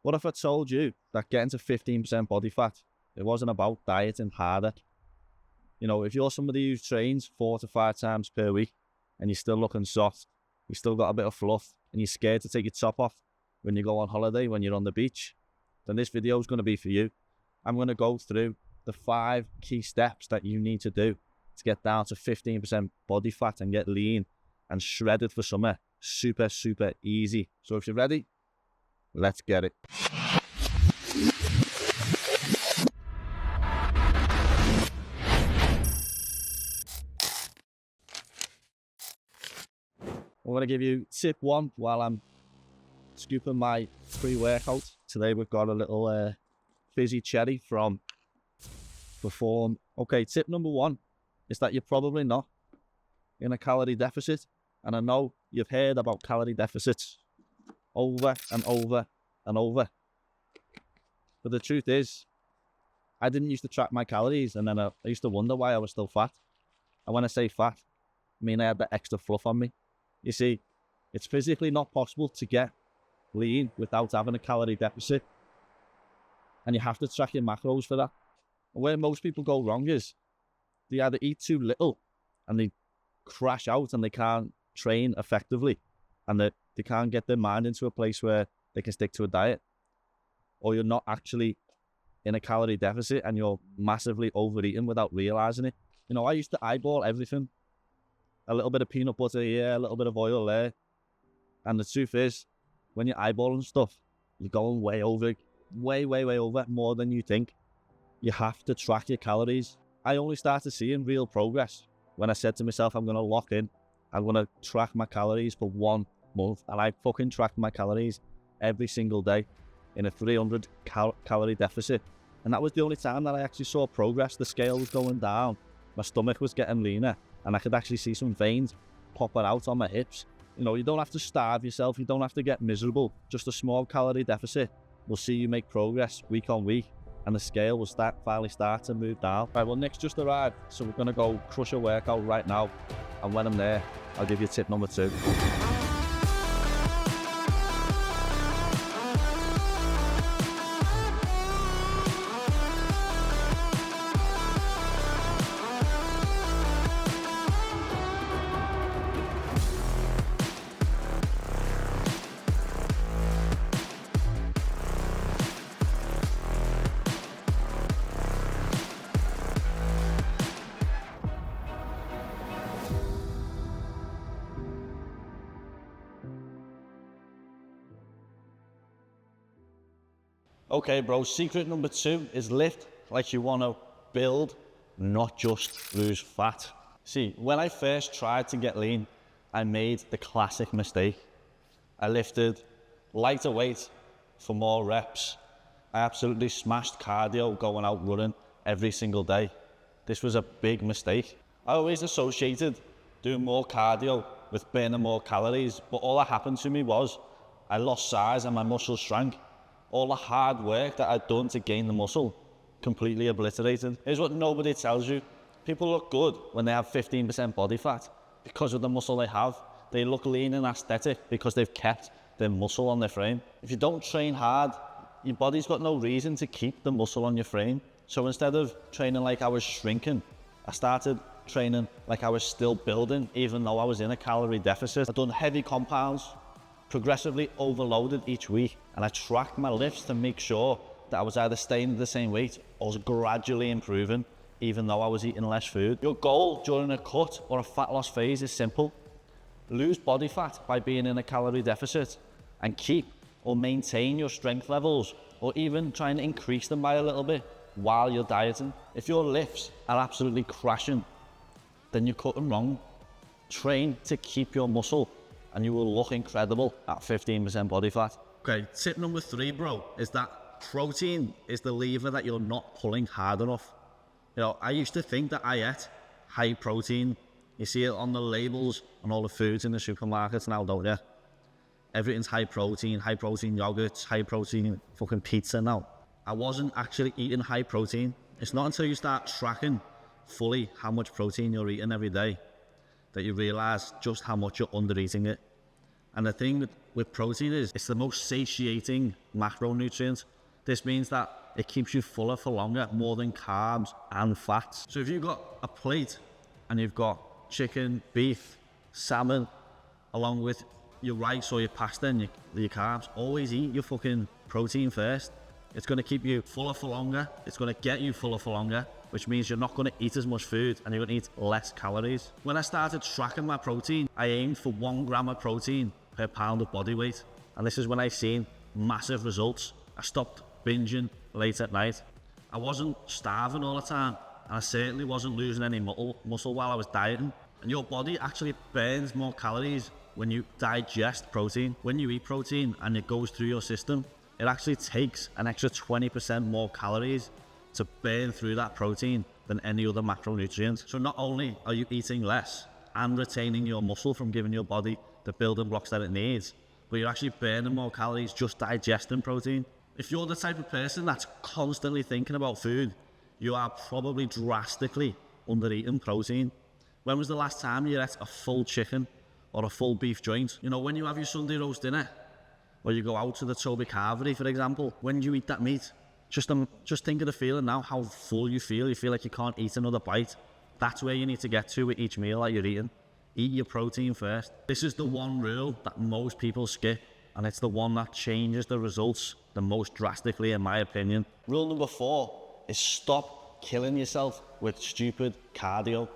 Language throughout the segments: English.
What if I told you that getting to 15% body fat, it wasn't about dieting harder? You know, if you're somebody who trains 4 to 5 times per week and you're still looking soft, you still got a bit of fluff, and you're scared to take your top off when you go on holiday, when you're on the beach, then this video is going to be for you. I'm going to go through the 5 key steps that you need to do to get down to 15% body fat and get lean and shredded for summer. Super, super easy. So if you're ready, let's get it. I'm going to give you tip 1 while I'm scooping my pre-workout. Today we've got a little fizzy cherry from Perform. Okay, tip number 1 is that you're probably not in a calorie deficit. And I know you've heard about calorie deficits over and over and over. But the truth is, I didn't used to track my calories, and then I used to wonder why I was still fat. And when I say fat, I mean I had that extra fluff on me. You see, it's physically not possible to get lean without having a calorie deficit. And you have to track your macros for that. And where most people go wrong is they either eat too little and they crash out and they can't train effectively, and they can't get their mind into a place where they can stick to a diet. Or you're not actually in a calorie deficit and you're massively overeating without realizing it. You know, I used to eyeball everything. A little bit of peanut butter here, a little bit of oil there. And the truth is, when you're eyeballing stuff, you're going way over, way over, more than you think. You have to track your calories. I only started seeing real progress when I said to myself, I'm going to lock in. I'm going to track my calories for 1 month. And I fucking tracked my calories every single day in a 300 calorie deficit. And that was the only time that I actually saw progress. The scale was going down. My stomach was getting leaner. And I could actually see some veins popping out on my hips. You know, you don't have to starve yourself. You don't have to get miserable. Just a small calorie deficit will see you make progress week on week. And the scale will finally start to move down. Right, well, Nick's just arrived. So we're going to go crush a workout right now. And when I'm there, I'll give you tip number 2. Okay, bro, secret number 2 is lift like you want to build, not just lose fat. See, when I first tried to get lean, I made the classic mistake. I lifted lighter weight for more reps. I absolutely smashed cardio going out running every single day. This was a big mistake. I always associated doing more cardio with burning more calories, but all that happened to me was I lost size and my muscles shrank. All the hard work that I'd done to gain the muscle completely obliterated. Here's what nobody tells you. People look good when they have 15% body fat because of the muscle they have. They look lean and aesthetic because they've kept their muscle on their frame. If you don't train hard, your body's got no reason to keep the muscle on your frame. So instead of training like I was shrinking, I started training like I was still building, even though I was in a calorie deficit. I've done heavy compounds, progressively overloaded each week, and I tracked my lifts to make sure that I was either staying the same weight or was gradually improving, even though I was eating less food. Your goal during a cut or a fat loss phase is simple. Lose body fat by being in a calorie deficit and keep or maintain your strength levels, or even try and increase them by a little bit while you're dieting. If your lifts are absolutely crashing, then you're cutting wrong. Train to keep your muscle and you will look incredible at 15% body fat. Okay, tip number 3, bro, is that protein is the lever that you're not pulling hard enough. You know, I used to think that I ate high protein. You see it on the labels on all the foods in the supermarkets now, don't you? Everything's high protein yogurts, high protein fucking pizza now. I wasn't actually eating high protein. It's not until you start tracking fully how much protein you're eating every day that you realize just how much you're under eating it. And the thing with protein is it's the most satiating macronutrient. This means that it keeps you fuller for longer, more than carbs and fats. So if you've got a plate and you've got chicken, beef, salmon, along with your rice or your pasta and your carbs, always eat your fucking protein first. It's going to keep you fuller for longer. It's going to get you fuller for longer, which means you're not going to eat as much food and you're going to eat less calories. When I started tracking my protein, I aimed for 1 gram of protein per pound of body weight. And this is when I seen massive results. I stopped binging late at night. I wasn't starving all the time, and I certainly wasn't losing any muscle while I was dieting. And your body actually burns more calories when you digest protein. When you eat protein and it goes through your system, it actually takes an extra 20% more calories to burn through that protein than any other macronutrient. So not only are you eating less and retaining your muscle from giving your body the building blocks that it needs, but you're actually burning more calories just digesting protein. If you're the type of person that's constantly thinking about food, you are probably drastically under-eating protein. When was the last time you ate a full chicken or a full beef joint? You know, when you have your Sunday roast dinner, or you go out to the Toby Carvery, for example, when you eat that meat, just think of the feeling now, how full you feel. You feel like you can't eat another bite. That's where you need to get to with each meal that you're eating. Eat your protein first. This is the one rule that most people skip, and it's the one that changes the results the most drastically, in my opinion. Rule number 4 is stop killing yourself with stupid cardio.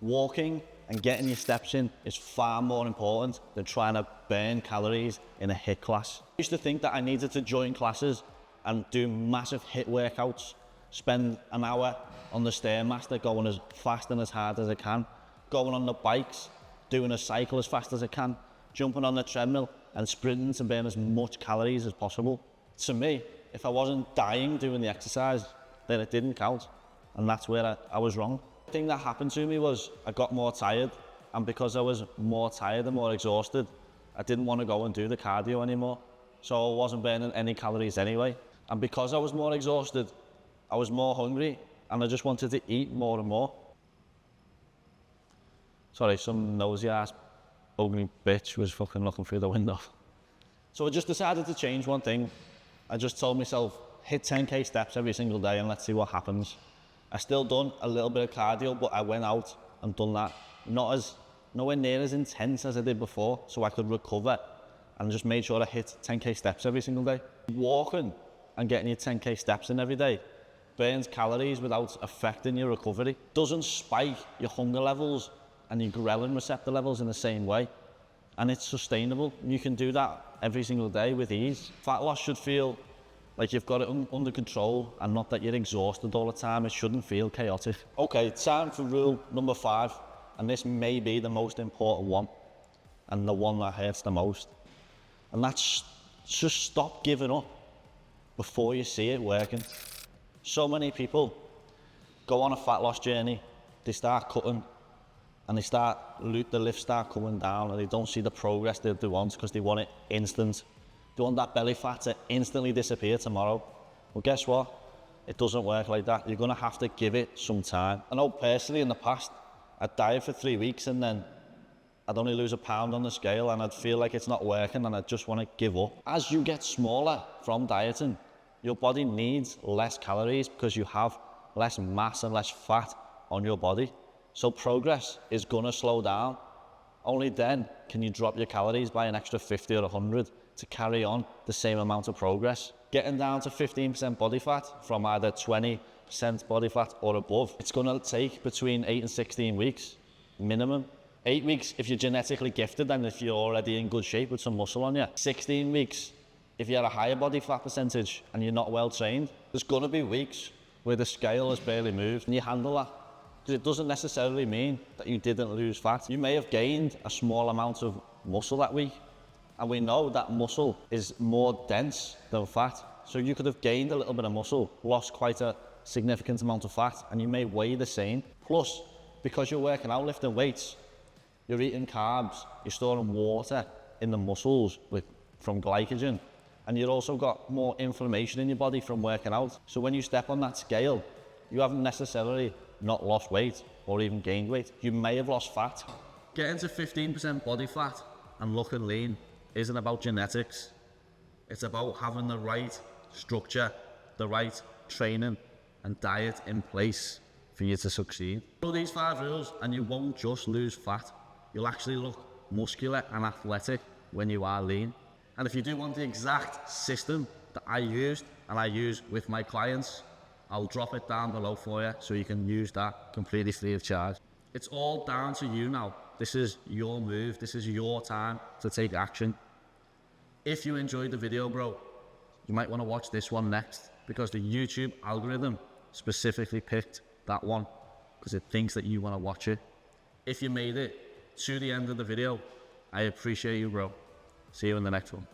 Walking and getting your steps in is far more important than trying to burn calories in a HIIT class. I used to think that I needed to join classes and do massive HIIT workouts, spend an hour on the Stairmaster going as fast and as hard as I can, going on the bikes, doing a cycle as fast as I can, jumping on the treadmill and sprinting to burn as much calories as possible. To me, if I wasn't dying doing the exercise, then it didn't count, and that's where I was wrong. The thing that happened to me was I got more tired, and because I was more tired and more exhausted, I didn't want to go and do the cardio anymore, so I wasn't burning any calories anyway. And because I was more exhausted, I was more hungry, and I just wanted to eat more and more. Sorry, some nosy ass ugly bitch was fucking looking through the window. So I just decided to change one thing. I just told myself, hit 10k steps every single day and let's see what happens. I still done a little bit of cardio, but I went out and done that. Nowhere near as intense as I did before, so I could recover, and just made sure I hit 10k steps every single day. Walking and getting your 10k steps in every day burns calories without affecting your recovery. Doesn't spike your hunger levels and your ghrelin receptor levels in the same way, and it's sustainable. You can do that every single day with ease. Fat loss should feel like you've got it under control, and not that you're exhausted all the time. It shouldn't feel chaotic. Okay, time for rule number 5, and this may be the most important one, and the one that hurts the most. And that's just stop giving up before you see it working. So many people go on a fat loss journey, they start cutting, and the lifts start coming down, and they don't see the progress they want because they want it instant. They want that belly fat to instantly disappear tomorrow. Well, guess what? It doesn't work like that. You're gonna have to give it some time. I know personally in the past, I'd diet for 3 weeks and then I'd only lose a pound on the scale and I'd feel like it's not working and I'd just wanna give up. As you get smaller from dieting, your body needs less calories because you have less mass and less fat on your body. So progress is gonna slow down. Only then can you drop your calories by an extra 50 or 100 to carry on the same amount of progress. Getting down to 15% body fat from either 20% body fat or above, it's gonna take between 8 and 16 weeks, minimum. 8 weeks if you're genetically gifted and if you're already in good shape with some muscle on you. 16 weeks if you have a higher body fat percentage and you're not well trained. There's gonna be weeks where the scale has barely moved, and you handle that. Because it doesn't necessarily mean that you didn't lose fat. You may have gained a small amount of muscle that week, and we know that muscle is more dense than fat. So you could have gained a little bit of muscle, lost quite a significant amount of fat, and you may weigh the same. Plus, because you're working out, lifting weights, you're eating carbs, you're storing water in the muscles from glycogen, and you've also got more inflammation in your body from working out. So when you step on that scale, you haven't necessarily not lost weight or even gained weight. You may have lost fat. Getting to 15% body fat and looking lean isn't about genetics. It's about having the right structure, the right training and diet in place for you to succeed. Follow these 5 rules and you won't just lose fat. You'll actually look muscular and athletic when you are lean. And if you do want the exact system that I used and I use with my clients, I'll drop it down below for you so you can use that completely free of charge. It's all down to you now. This is your move. This is your time to take action. If you enjoyed the video, bro, you might want to watch this one next because the YouTube algorithm specifically picked that one because it thinks that you want to watch it. If you made it to the end of the video, I appreciate you, bro. See you in the next one.